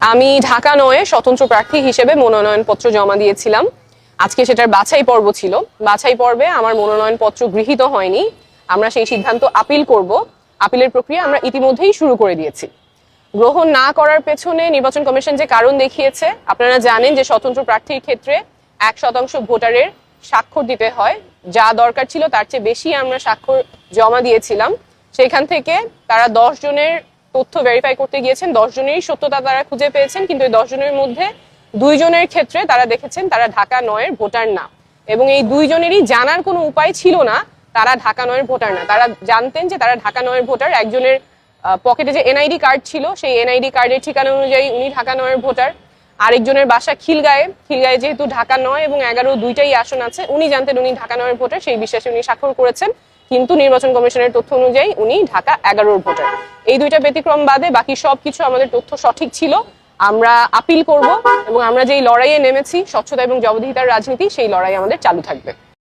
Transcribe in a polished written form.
আমি ঢাকা নয়ে স্বতন্ত্র প্রার্থী হিসেবে মনোনয়নপত্র জমা দিয়েছিলাম। আজকে সেটার বাছাই পর্ব ছিল। বাছাই পর্বে আমার মনোনয়নপত্র গৃহীত হয়নি। আমরা সেই সিদ্ধান্ত আপিল করব। আপিলের প্রক্রিয়া আমরা ইতিমধ্যেই শুরু করে দিয়েছি। গ্রহণ না করার পেছনে নির্বাচন কমিশন যে কারণ দেখিয়েছে, আপনারা জানেন যে স্বতন্ত্র প্রার্থীর ক্ষেত্রে 1% ভোটারের স্বাক্ষর দিতে হয়। যা দরকার ছিল তার চেয়ে বেশি আমরা স্বাক্ষর জমা দিয়েছিলাম। সেখান থেকে তারা 10 জনের তথ্য ভেরিফাই করতে গিয়েছেন, 10 জনেরই সত্যতা তারা খুঁজে পেয়েছেন, কিন্তু এই 10 জনের মধ্যে 2 জনের ক্ষেত্রে তারা দেখেছেন তারা ঢাকা নয়ের ভোটার না, এবং এই 2 জনেরই জানার কোনো উপায় ছিল না তারা ঢাকা নয়ের ভোটার না। তারা জানতেন যে তারা ঢাকা নয়ের ভোটার। একজনের পকেটে যে এনআইডি কার্ড ছিল, সেই এনআইডি কার্ডের ঠিকানা অনুযায়ী উনি ঢাকা নয়ের ভোটার। আরেকজনের বাসা খিলগাঁয়ে যেহেতু ঢাকা 9 এবং 11 দুইটাই আসন আছে, উনি জানতেন উনি ঢাকা 9-এর ভোটার, সেই বিশ্বাসে উনি স্বাক্ষর করেছেন, কিন্তু নির্বাচন কমিশনের তথ্য অনুযায়ী উনি ঢাকা 11-র ভোটার। এই দুইটা ব্যতিক্রম বাদে বাকি সবকিছু আমাদের তথ্য সঠিক ছিল। আমরা আপিল করব এবং আমরা যেই লড়াইয়ে নেমেছি, স্বচ্ছতা এবং জবাবদিহিতার রাজনীতি, সেই লড়াই আমাদের চালু থাকবে।